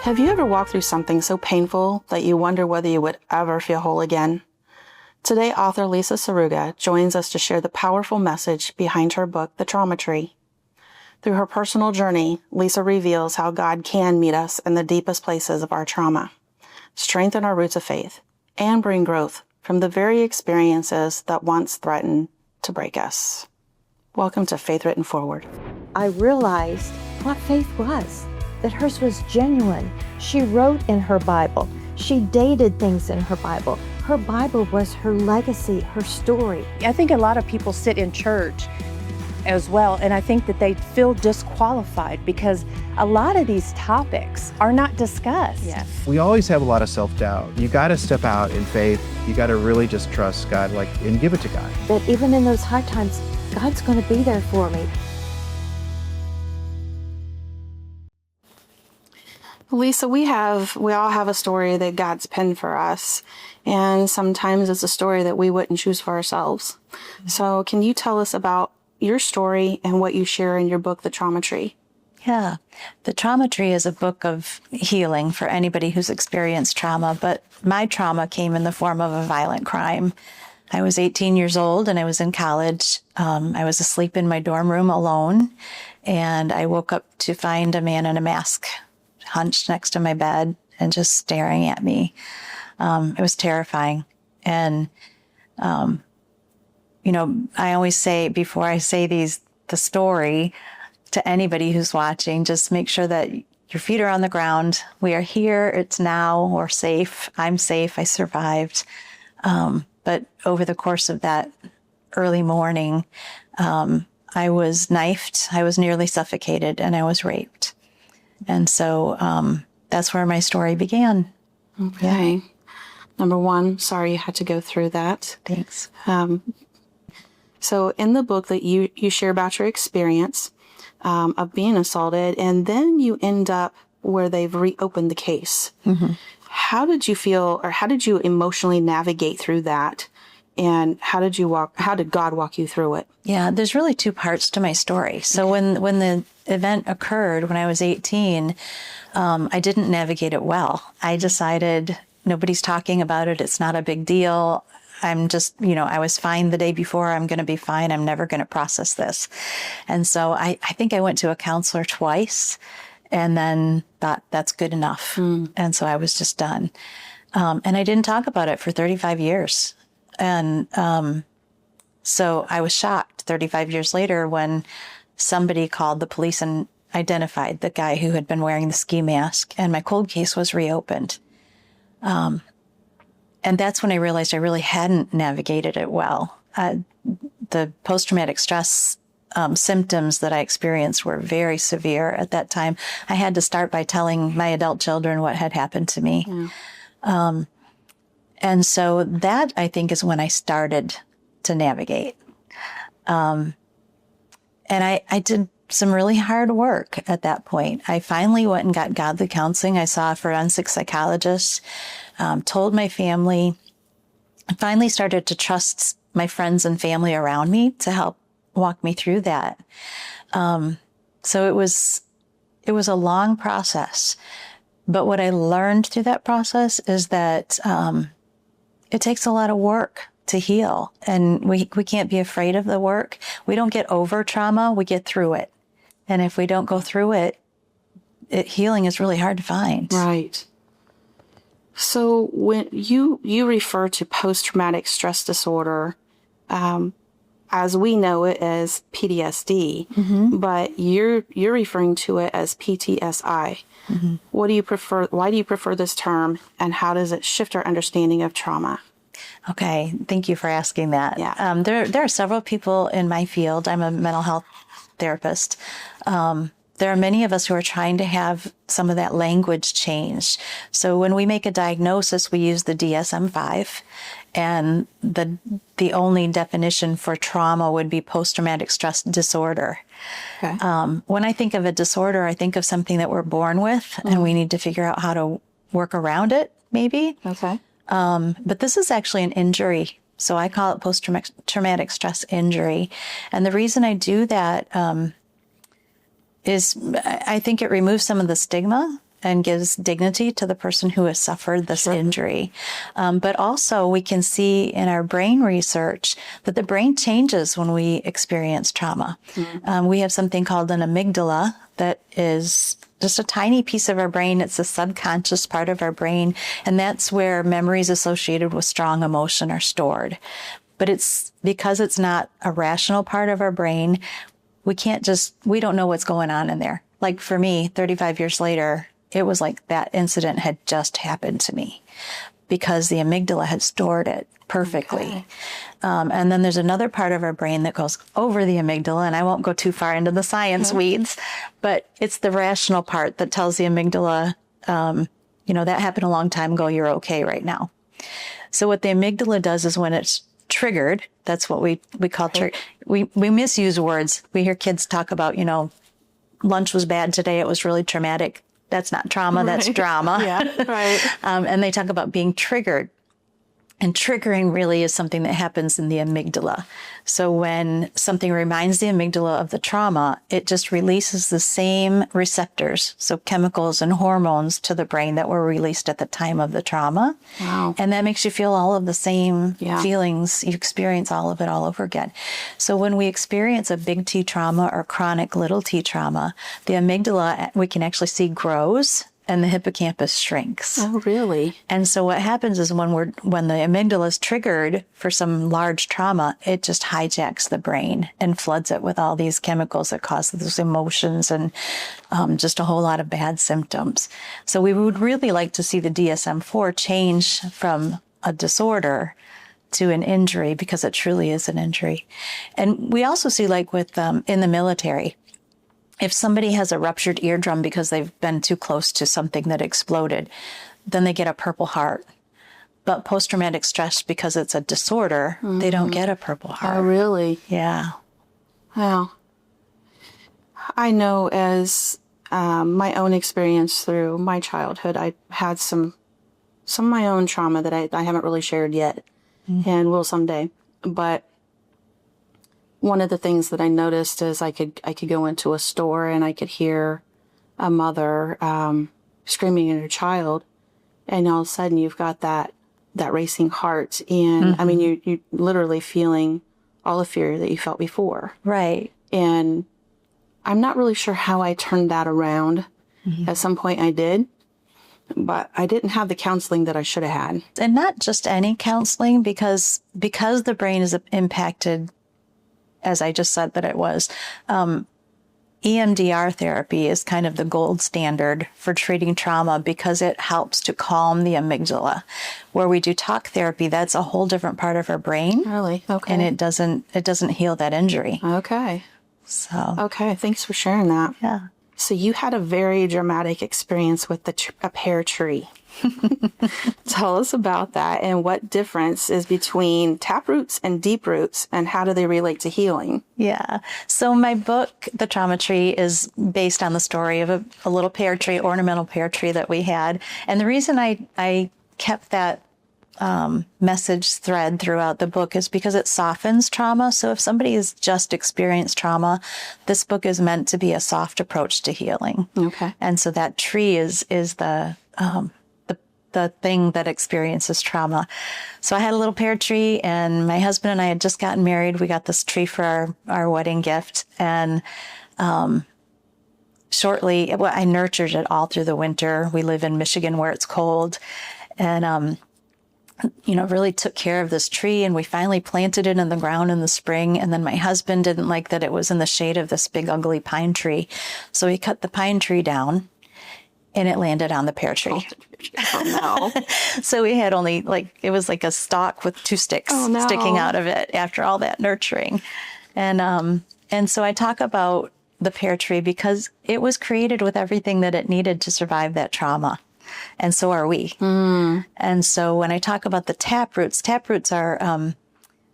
Have you ever walked through something so painful that you wonder whether you would ever feel whole again? Today, author Lisa Saruga joins us to share the powerful message behind her book, The Trauma Tree. Through her personal journey, Lisa reveals how God can meet us in the deepest places of our trauma, strengthen our roots of faith, and bring growth from the very experiences that once threatened to break us. Welcome to Faith Written Forward. I realized what faith was, that hers was genuine. She wrote in her Bible. She dated things in her Bible. Her Bible was her legacy, her story. I think a lot of people sit in church as well, and I think that they feel disqualified because a lot of these topics are not discussed. Yes. We always have a lot of self-doubt. You got to step out in faith. You got to really just trust God, and give it to God. That even in those hard times, God's going to be there for me. Lisa, we all have a story that God's penned for us, and sometimes it's a story that we wouldn't choose for ourselves. So can you tell us about your story and what you share in your book, The Trauma Tree? Yeah, The Trauma Tree is a book of healing for anybody who's experienced trauma, but my trauma came in the form of a violent crime. I was 18 years old and I was in college. I was asleep in my dorm room alone, and I woke up to find a man in a mask hunched next to my bed and just staring at me. It was terrifying. And, I always say before I say the story to anybody who's watching, just make sure that your feet are on the ground. We are here. It's now. We're safe. I'm safe. I survived. But over the course of that early morning, I was knifed. I was nearly suffocated, and I was raped. And so that's where my story began. Okay. Yeah. Number one, sorry you had to go through that. Thanks. So in the book that you share about your experience of being assaulted, and then you end up where they've reopened the case. Mm-hmm. How did you feel, or how did you emotionally navigate through that? And how did God walk you through it? Yeah, there's really two parts to my story. So when the event occurred when I was 18, I didn't navigate it well. I decided nobody's talking about it. It's not a big deal. I'm just, I was fine the day before. I'm going to be fine. I'm never going to process this. And so I think I went to a counselor twice and then thought that's good enough. And so I was just done. And I didn't talk about it for 35 years. And so I was shocked 35 years later when somebody called the police and identified the guy who had been wearing the ski mask, and my cold case was reopened. And that's when I realized I really hadn't navigated it well. The post-traumatic stress symptoms that I experienced were very severe at that time. I had to start by telling my adult children what had happened to me. Yeah. And so that, I think, is when I started to navigate. And I did some really hard work at that point. I finally went and got godly counseling. I saw a forensic psychologist, told my family. I finally started to trust my friends and family around me to help walk me through that. So it was a long process. But what I learned through that process is that it takes a lot of work to heal, and we can't be afraid of the work. We don't get over trauma, we get through it. And if we don't go through it, healing is really hard to find. Right. So when you refer to post-traumatic stress disorder, as we know it as PTSD, mm-hmm. but you're referring to it as PTSI. Mm-hmm. What do you prefer? Why do you prefer this term, and how does it shift our understanding of trauma? Okay, thank you for asking that. Yeah. There are several people in my field. I'm a mental health therapist. There are many of us who are trying to have some of that language changed. So when we make a diagnosis, we use the DSM-5, and the only definition for trauma would be post-traumatic stress disorder. Okay. When I think of a disorder, I think of something that we're born with, mm-hmm. and we need to figure out how to work around it, maybe. Okay. But this is actually an injury. So I call it post-traumatic stress injury. And the reason I do that is I think it removes some of the stigma and gives dignity to the person who has suffered this injury. But also we can see in our brain research that the brain changes when we experience trauma. We have something called an amygdala that is just a tiny piece of our brain. It's a subconscious part of our brain, and that's where memories associated with strong emotion are stored. But it's because it's not a rational part of our brain, we don't know what's going on in there. Like for me, 35 years later, it was like that incident had just happened to me because the amygdala had stored it perfectly. Okay. And then there's another part of our brain that goes over the amygdala, and I won't go too far into the science weeds, but it's the rational part that tells the amygdala, that happened a long time ago, you're okay right now. So what the amygdala does is when it's triggered, that's what we call trigger. We misuse words. We hear kids talk about, lunch was bad today, it was really traumatic. That's not trauma, that's drama. Yeah, right. And they talk about being triggered. And triggering really is something that happens in the amygdala. So when something reminds the amygdala of the trauma, it just releases the same receptors, so chemicals and hormones to the brain that were released at the time of the trauma. Wow. And that makes you feel all of the same feelings. You experience all of it all over again. So when we experience a big T trauma or chronic little t trauma, the amygdala, we can actually see grows and the hippocampus shrinks. Oh, really? And so what happens is when the amygdala is triggered for some large trauma, it just hijacks the brain and floods it with all these chemicals that cause those emotions and just a whole lot of bad symptoms. So we would really like to see the DSM-4 change from a disorder to an injury, because it truly is an injury. And we also see, like with in the military, if somebody has a ruptured eardrum because they've been too close to something that exploded, then they get a Purple Heart. But post-traumatic stress, because it's a disorder, they don't get a Purple Heart. Oh, really? Yeah. Wow. I know as my own experience through my childhood, I had some of my own trauma that I haven't really shared yet and will someday. But one of the things that I noticed is I could go into a store and I could hear a mother screaming at her child, and all of a sudden you've got that racing heart, and I mean you literally feeling all the fear that you felt before. Right. And I'm not really sure how I turned that around. At some point I did, but I didn't have the counseling that I should have had. And not just any counseling, because the brain is impacted, as I just said that it was. EMDR therapy is kind of the gold standard for treating trauma because it helps to calm the amygdala. Where we do talk therapy, that's a whole different part of our brain. Really? Okay. And it doesn't heal that injury. Okay. So. Okay. Thanks for sharing that. Yeah. So you had a very dramatic experience with a pear tree. Tell us about that and what difference is between tap roots and deep roots, and how do they relate to healing? Yeah. So my book, The Trauma Tree, is based on the story of a little pear tree, ornamental pear tree that we had. And the reason I kept that message thread throughout the book is because it softens trauma. So if somebody has just experienced trauma, this book is meant to be a soft approach to healing. Okay. And so that tree is the thing that experiences trauma. So I had a little pear tree, and my husband and I had just gotten married. We got this tree for our wedding gift, and I nurtured it all through the winter. We live in Michigan where it's cold, and really took care of this tree, and we finally planted it in the ground in the spring. And then my husband didn't like that it was in the shade of this big ugly pine tree, so he cut the pine tree down, and it landed on the pear tree. Oh, no. So we had only it was like a stalk with two sticks sticking out of it after all that nurturing. And so I talk about the pear tree because it was created with everything that it needed to survive that trauma. And so are we. And so when I talk about the tap roots are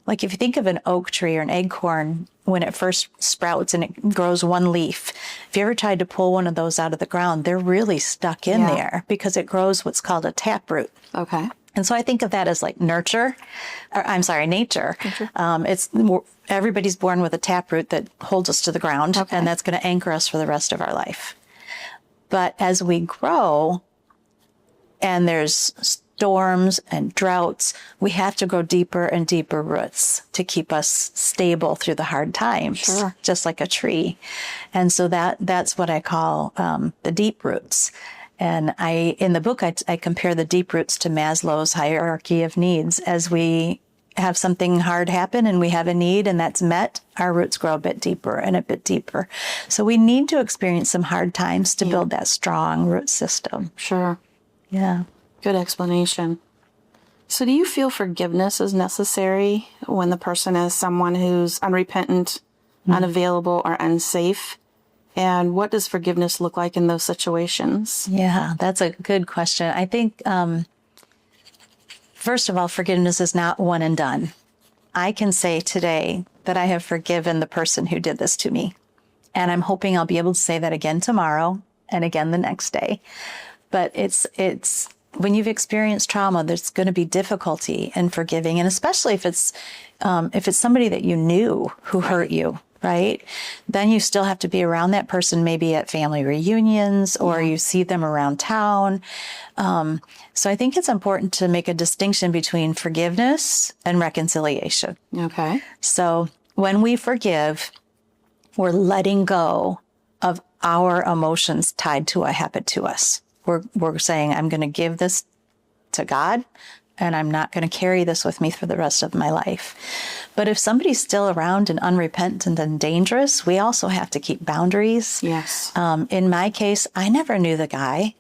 if you think of an oak tree or an acorn, when it first sprouts and it grows one leaf, if you ever tried to pull one of those out of the ground, they're really stuck in there because it grows what's called a tap root. Okay. And so I think of that as like nature. Everybody's born with a tap root that holds us to the ground, and that's going to anchor us for the rest of our life. But as we grow and there's storms and droughts, we have to grow deeper and deeper roots to keep us stable through the hard times, Sure. just like a tree. And so that's what I call the deep roots. And in the book, I compare the deep roots to Maslow's hierarchy of needs. As we have something hard happen and we have a need and that's met, our roots grow a bit deeper and a bit deeper. So we need to experience some hard times to build that strong root system. Sure. Yeah. Good explanation. So do you feel forgiveness is necessary when the person is someone who's unrepentant, unavailable, or unsafe? And what does forgiveness look like in those situations? Yeah, that's a good question. I think, first of all, forgiveness is not one and done. I can say today that I have forgiven the person who did this to me. And I'm hoping I'll be able to say that again tomorrow and again the next day. But it's when you've experienced trauma, there's going to be difficulty in forgiving. And especially if it's somebody that you knew who hurt you, right? Then you still have to be around that person, maybe at family reunions or you see them around town. So I think it's important to make a distinction between forgiveness and reconciliation. Okay. So when we forgive, we're letting go of our emotions tied to what happened to us. We're saying, I'm going to give this to God, and I'm not going to carry this with me for the rest of my life. But if somebody's still around and unrepentant and dangerous, we also have to keep boundaries. Yes. In my case, I never knew the guy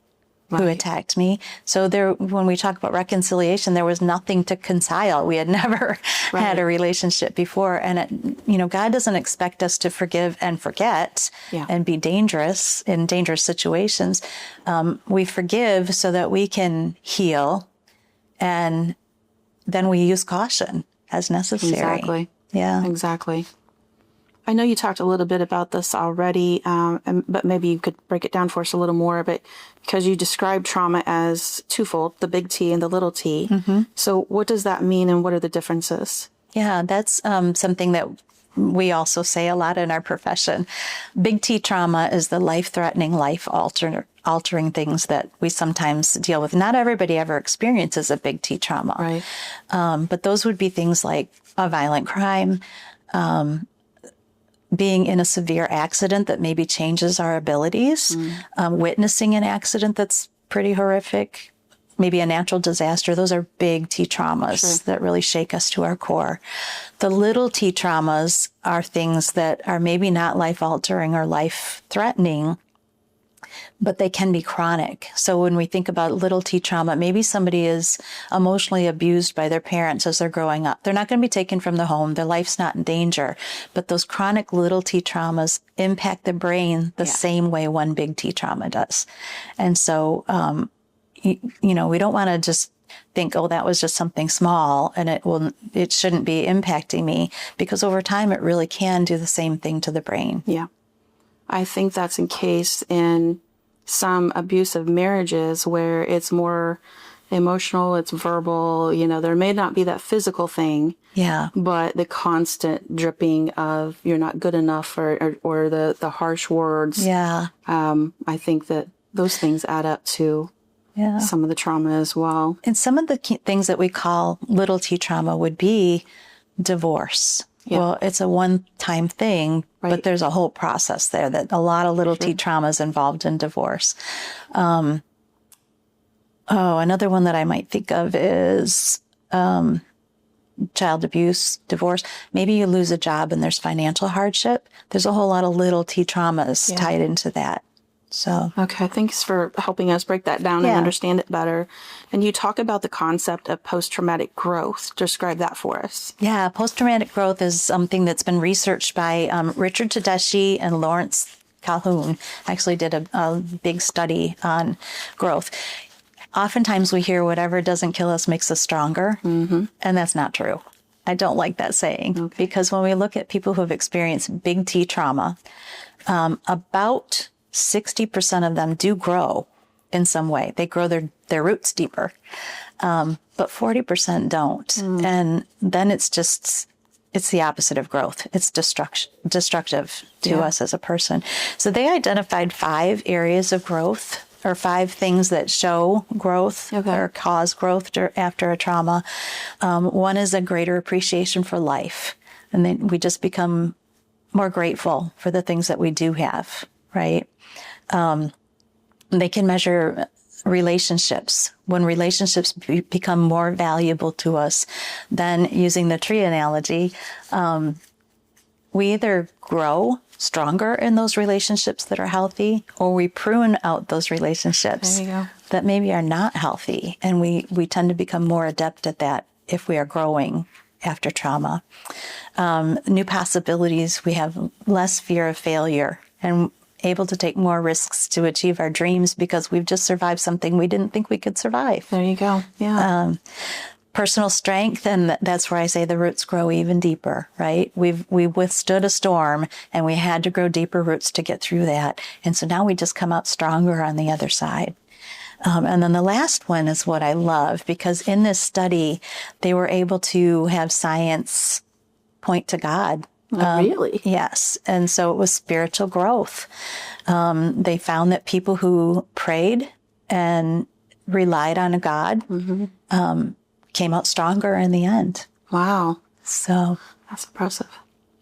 who attacked me. So when we talk about reconciliation, there was nothing to reconcile. We had never had a relationship before. And, God doesn't expect us to forgive and forget and be dangerous in dangerous situations. We forgive so that we can heal, and then we use caution as necessary. Exactly. Yeah. Exactly. I know you talked a little bit about this already, but maybe you could break it down for us a little more. But because you described trauma as twofold, the big T and the little t. Mm-hmm. So what does that mean and what are the differences? Yeah, that's something that we also say a lot in our profession. Big T trauma is the life-threatening, life-altering things that we sometimes deal with. Not everybody ever experiences a big T trauma. Right. But those would be things like a violent crime, being in a severe accident that maybe changes our abilities, witnessing an accident that's pretty horrific, maybe a natural disaster. Those are big T traumas that really shake us to our core. The little T traumas are things that are maybe not life-altering or life-threatening, but they can be chronic. So when we think about little T trauma, maybe somebody is emotionally abused by their parents as they're growing up. They're not going to be taken from the home. Their life's not in danger. But those chronic little T traumas impact the brain the same way one big T trauma does. And so, we don't want to just think, oh, that was just something small and it shouldn't be impacting me, because over time it really can do the same thing to the brain. Yeah. I think that's encased in some abusive marriages where it's more emotional, it's verbal, there may not be that physical thing. Yeah. But the constant dripping of you're not good enough or the harsh words. Yeah. I think that those things add up to some of the trauma as well. And some of the things that we call little T trauma would be divorce. Yeah. Well, it's a one-time thing, but there's a whole process there that a lot of little T trauma is involved in divorce. Another one that I might think of is child abuse, divorce. Maybe you lose a job and there's financial hardship. There's a whole lot of little T traumas tied into that. So, okay, thanks for helping us break that down and understand it better. And you talk about the concept of post-traumatic growth. Describe that for us. Yeah, post-traumatic growth is something that's been researched by Richard Tedeschi and Lawrence Calhoun. Actually did a big study on growth. Oftentimes we hear whatever doesn't kill us makes us stronger, and that's not true. I don't like that saying, because when we look at people who have experienced big T trauma, about 60% of them do grow in some way. They grow their roots deeper, but 40% don't. And then it's just it's the opposite of growth. It's destructive to Yeah. us as a person. So they identified 5 areas of growth, or 5 things that show growth Okay. or cause growth after a trauma. One is a greater appreciation for life. And then we just become more grateful for the things that we do have, right? They can measure relationships. When relationships become more valuable to us, then using the tree analogy, we either grow stronger in those relationships that are healthy, or we prune out those relationships There you go. that maybe are not healthy. And we tend to become more adept at that if we are growing after trauma. New possibilities, we have less fear of failure and able to take more risks to achieve our dreams because we've just survived something we didn't think we could survive. There you go. Yeah. Personal strength, and that's where I say the roots grow even deeper, right? We withstood a storm and we had to grow deeper roots to get through that. And so now we just come out stronger on the other side. And then the last one is what I love, because in this study, they were able to have science point to God. Really? Yes. And so it was spiritual growth. They found that people who prayed and relied on a God came out stronger in the end. Wow. So, That's impressive.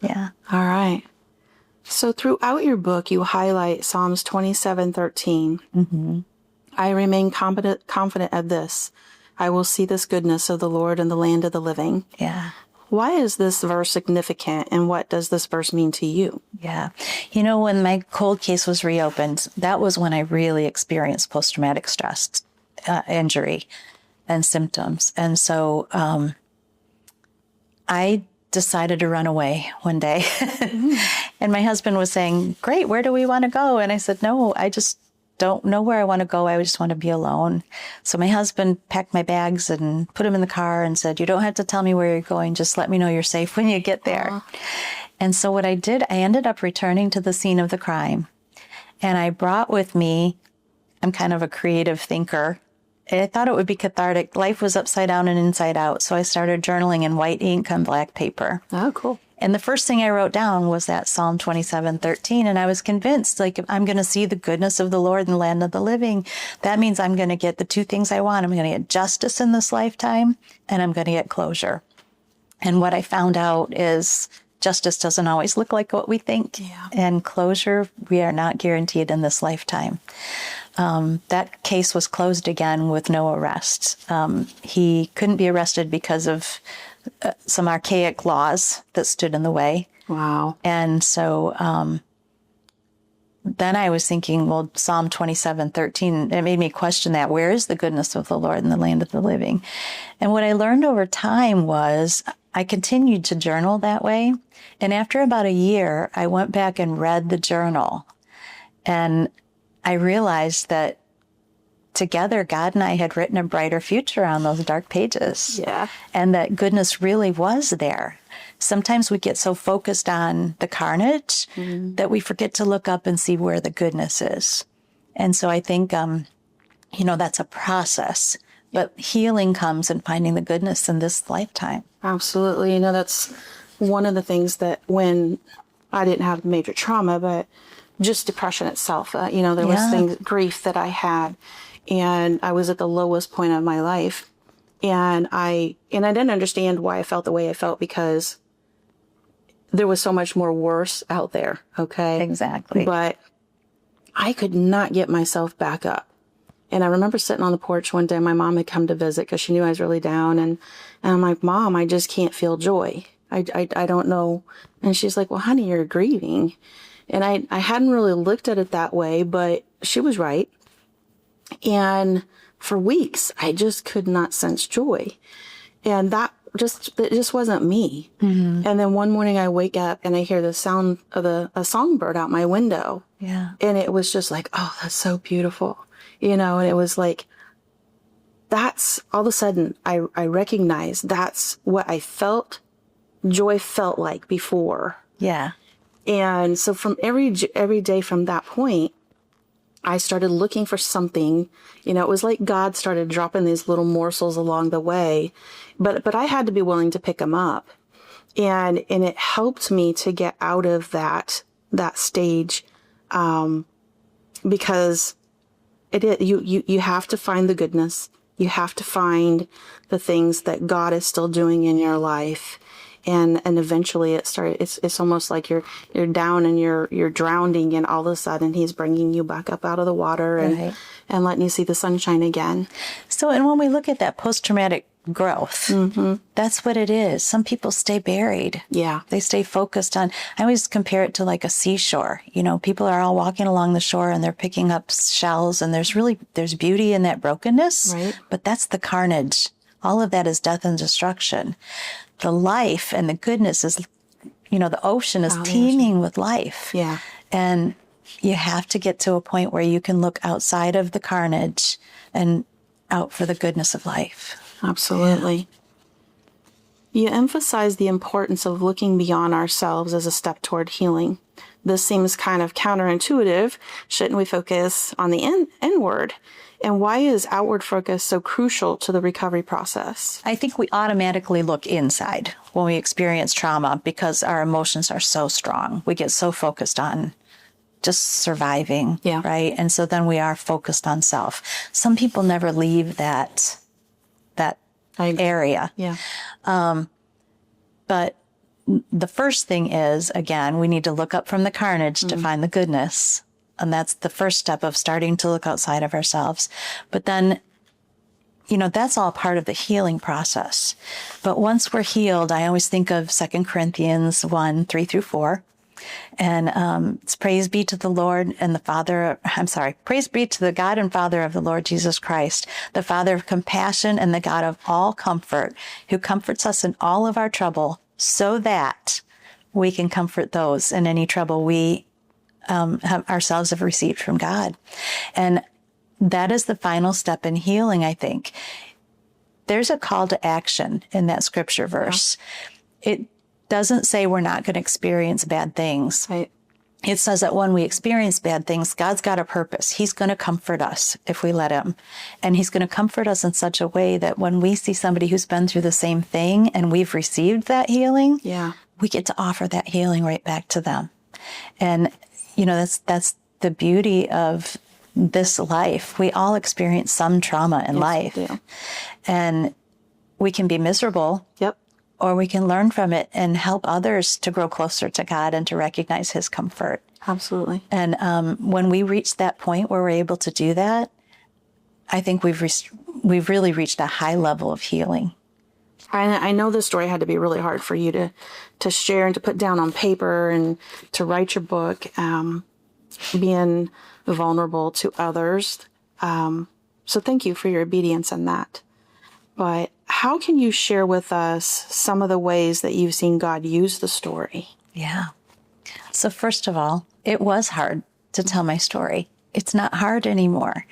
yeah. All right. So throughout your book, you highlight Psalms 27:13. Mm-hmm. I remain confident of this. I will see this goodness of the Lord in the land of the living. Yeah. Why is this verse significant, and what does this verse mean to you? Yeah. You know, when my cold case was reopened, that was when I really experienced post-traumatic stress injury and symptoms. And so I decided to run away one day. And my husband was saying, great, where do we want to go? And I said, no, I just don't know where I want to go. I just want to be alone. So my husband packed my bags and put them in the car and said, you don't have to tell me where you're going. Just let me know you're safe when you get there. And so what I did, I ended up returning to the scene of the crime. And I brought with me, I'm kind of a creative thinker. I thought it would be cathartic. Life was upside down and inside out. So I started journaling in white ink on black paper. Oh, cool. And the first thing I wrote down was that Psalm 27:13. And I was convinced, like, if I'm going to see the goodness of the Lord in the land of the living, that means I'm going to get the 2 things I want. I'm going to get justice in this lifetime, and I'm going to get closure. And what I found out is justice doesn't always look like what we think. Yeah. And closure, we are not guaranteed in this lifetime. That case was closed again with no arrest. He couldn't be arrested because of some archaic laws that stood in the way. Wow. And so then I was thinking, well, Psalm 27:13, it made me question that. Where is the goodness of the Lord in the land of the living? And what I learned over time was I continued to journal that way. And after about a year, I went back and read the journal. And I realized that together, God and I had written a brighter future on those dark pages. Yeah. And that goodness really was there. Sometimes we get so focused on the carnage that we forget to look up and see where the goodness is. And so I think, that's a process. But healing comes in finding the goodness in this lifetime. Absolutely. That's one of the things that when I didn't have major trauma, but just depression itself, there was grief that I had, and I was at the lowest point of my life. And I didn't understand why I felt the way I felt, because there was so much more worse out there. Okay. Exactly. But I could not get myself back up. And I remember sitting on the porch one day, my mom had come to visit because she knew I was really down. And I'm like, Mom, I just can't feel joy. I don't know. And she's like, well, honey, you're grieving. And I hadn't really looked at it that way, but she was right. And for weeks, I just could not sense joy. And it just wasn't me. Mm-hmm. And then one morning I wake up and I hear the sound of a songbird out my window. Yeah. And it was just like, oh, that's so beautiful. And it was like, that's all of a sudden I recognized that's what I felt joy felt like before. Yeah. And so from every day from that point, I started looking for something. It was like God started dropping these little morsels along the way, but I had to be willing to pick them up. And it helped me to get out of that stage, because you have to find the goodness. You have to find the things that God is still doing in your life. And eventually it's almost like you're down and you're drowning, and all of a sudden he's bringing you back up out of the water Right. and letting you see the sunshine again. So, and when we look at that post-traumatic growth, that's what it is. Some people stay buried. Yeah. They stay focused on, I always compare it to like a seashore. You know, people are all walking along the shore and they're picking up shells, and there's beauty in that brokenness, Right. but that's the carnage. All of that is death and destruction. The life and the goodness is, you know, the ocean is teeming with life. Yeah. And you have to get to a point where you can look outside of the carnage and out for the goodness of life. Absolutely. You emphasize the importance of looking beyond ourselves as a step toward healing. This seems kind of counterintuitive. Shouldn't we focus on the inward? And why is outward focus so crucial to the recovery process? I think we automatically look inside when we experience trauma because our emotions are so strong. We get so focused on just surviving, Yeah. right? And so then we are focused on self. Some people never leave that area. Yeah. But the first thing is, again, we need to look up from the carnage to find the goodness. And that's the first step of starting to look outside of ourselves. But then, you know, that's all part of the healing process. But once we're healed, I always think of 2 Corinthians 1, 3 through 4. And it's praise be to the Lord and the Father, praise be to the God and Father of the Lord Jesus Christ, the Father of compassion and the God of all comfort, who comforts us in all of our trouble, so that we can comfort those in any trouble we ourselves have received from God. And that is the final step in healing, I think. There's a call to action in that scripture verse. Yeah. It doesn't say we're not going to experience bad things. Right. It says that when we experience bad things, God's got a purpose. He's going to comfort us if we let him. And he's going to comfort us in such a way that when we see somebody who's been through the same thing and we've received that healing, we get to offer that healing right back to them. And you know, that's the beauty of this life. We all experience some trauma in life. We do. And we can be miserable. Yep. Or we can learn from it and help others to grow closer to God and to recognize his comfort. Absolutely. And when we reach that point where we're able to do that, I think we've really reached a high level of healing. I know this story had to be really hard for you to share and to put down on paper and to write your book, being vulnerable to others. So thank you for your obedience in that. But how can you share with us some of the ways that you've seen God use the story? Yeah. So first of all, it was hard to tell my story. It's not hard anymore.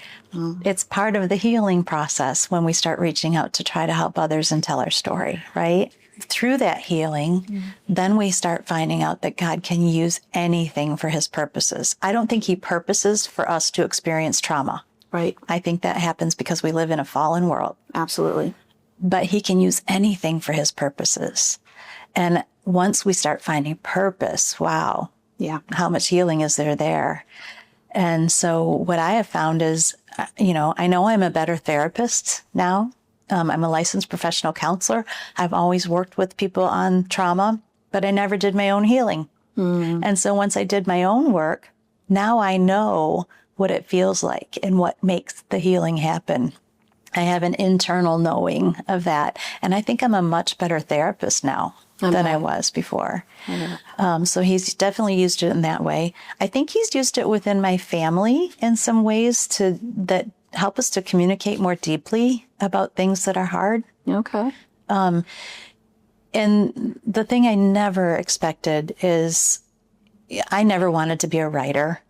It's part of the healing process when we start reaching out to try to help others and tell our story, right? Through that healing, then we start finding out that God can use anything for his purposes. I don't think he purposes for us to experience trauma. Right. I think that happens because we live in a fallen world. Absolutely. But he can use anything for his purposes. And once we start finding purpose, wow. Yeah. How much healing is there? And so what I have found is, you know I'm a better therapist now. I'm a licensed professional counselor. I've always worked with people on trauma, but I never did my own healing. And so once I did my own work, now I know what it feels like and what makes the healing happen. I have an internal knowing of that. And I think I'm a much better therapist now than I was before. So he's definitely used it in that way. I think he's used it within my family in some ways that help us to communicate more deeply about things that are hard. Okay. And the thing I never expected is I never wanted to be a writer.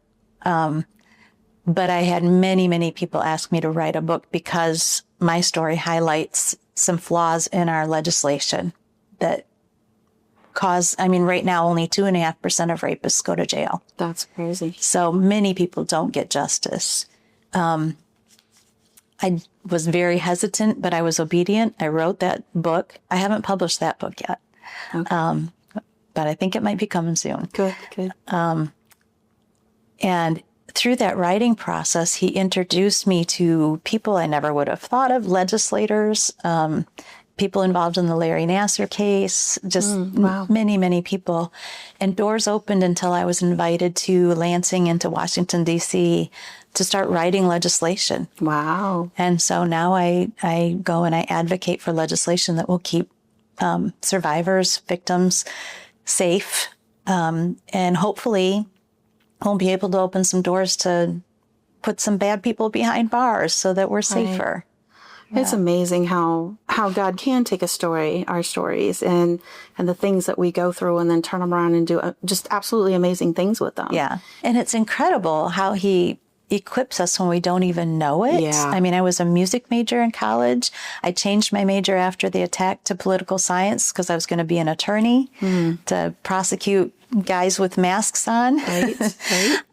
But I had many, many people ask me to write a book because my story highlights some flaws in our legislation that right now only 2.5% of rapists go to jail. That's crazy. So many people don't get justice. I was very hesitant, but I was obedient. I wrote that book. I haven't published that book yet. Okay. But I think it might be coming soon. Good. And through that writing process, he introduced me to people I never would have thought of, legislators, people involved in the Larry Nassar case, just wow. many, many people. And doors opened until I was invited to Lansing and to Washington, D.C. to start writing legislation. Wow. And so now I go and I advocate for legislation that will keep survivors, victims safe, and hopefully we'll be able to open some doors to put some bad people behind bars so that we're safer. Yeah. It's amazing how God can take a story, our stories, and the things that we go through and then turn them around and do just absolutely amazing things with them. Yeah. And it's incredible how he equips us when we don't even know it. Yeah. I mean, I was a music major in college. I changed my major after the attack to political science because I was going to be an attorney to prosecute guys with masks on. Right.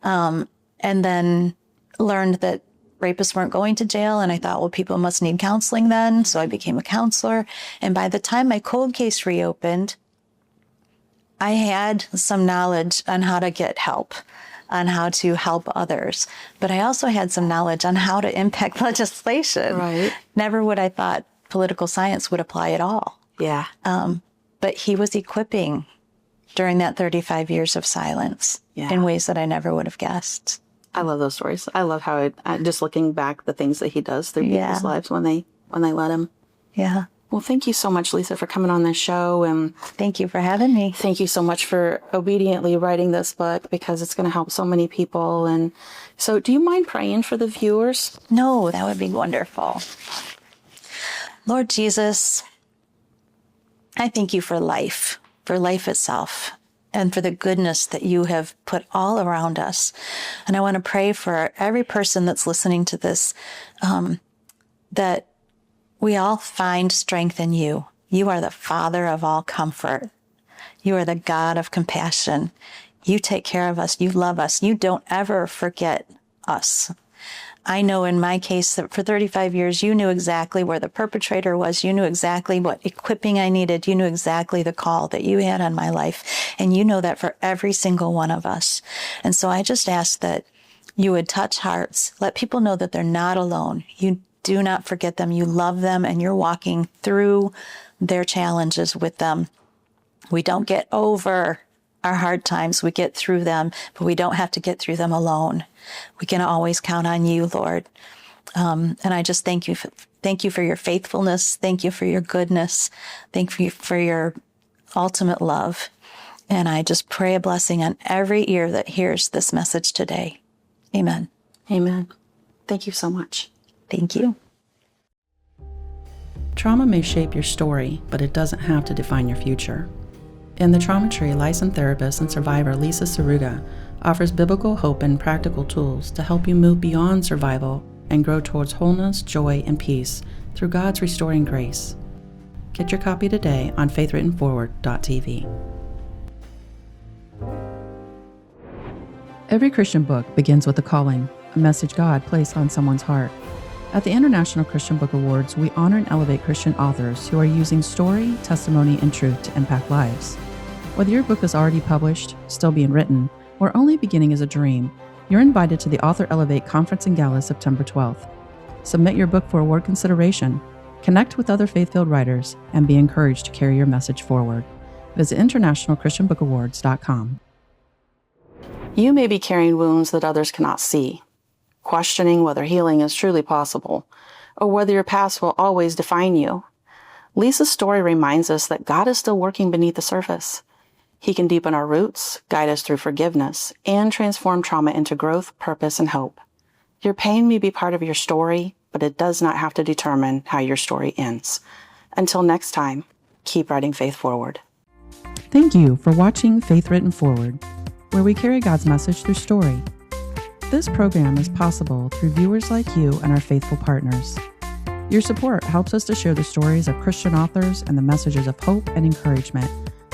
And then learned that rapists weren't going to jail. And I thought, well, people must need counseling then. So I became a counselor. And by the time my cold case reopened, I had some knowledge on how to get help, on how to help others. But I also had some knowledge on how to impact legislation. Right. Never would I thought political science would apply at all. Yeah. But he was equipping during that 35 years of silence in ways that I never would have guessed. I love those stories. I love how just looking back, the things that he does through people's lives when they let him. Yeah. Well, thank you so much, Lisa, for coming on this show. And thank you for having me. Thank you so much for obediently writing this book because it's going to help so many people. And so do you mind praying for the viewers? No, that would be wonderful. Lord Jesus, I thank you for life itself, and for the goodness that you have put all around us. And I want to pray for every person that's listening to this, that we all find strength in you. You are the Father of all comfort. You are the God of compassion. You take care of us. You love us. You don't ever forget us. I know in my case that for 35 years, you knew exactly where the perpetrator was. You knew exactly what equipping I needed. You knew exactly the call that you had on my life. And you know that for every single one of us. And so I just ask that you would touch hearts. Let people know that they're not alone. You do not forget them. You love them, and you're walking through their challenges with them. We don't get over our hard times. We get through them, but we don't have to get through them alone. We can always count on you, Lord. And I just thank you for your faithfulness. Thank you for your goodness. Thank you for your ultimate love. And I just pray a blessing on every ear that hears this message today. Amen. Amen. Thank you so much. Thank you. Trauma may shape your story, but it doesn't have to define your future. In the Trauma Tree, licensed therapist and survivor Lisa Saruga offers biblical hope and practical tools to help you move beyond survival and grow towards wholeness, joy, and peace through God's restoring grace. Get your copy today on faithwrittenforward.tv. Every Christian book begins with a calling, a message God placed on someone's heart. At the International Christian Book Awards, we honor and elevate Christian authors who are using story, testimony, and truth to impact lives. Whether your book is already published, still being written, or only beginning as a dream, you're invited to the Author Elevate Conference and Gala September 12th. Submit your book for award consideration, connect with other faith-filled writers, and be encouraged to carry your message forward. Visit internationalchristianbookawards.com. You may be carrying wounds that others cannot see, questioning whether healing is truly possible, or whether your past will always define you. Lisa's story reminds us that God is still working beneath the surface. He can deepen our roots, guide us through forgiveness, and transform trauma into growth, purpose, and hope. Your pain may be part of your story, but it does not have to determine how your story ends. Until next time, keep writing faith forward. Thank you for watching Faith Written Forward, where we carry God's message through story. This program is possible through viewers like you and our faithful partners. Your support helps us to share the stories of Christian authors and the messages of hope and encouragement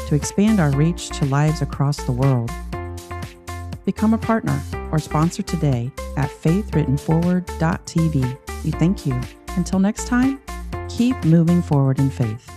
to expand our reach to lives across the world. Become a partner or sponsor today at faithwrittenforward.tv. We thank you. Until next time, keep moving forward in faith.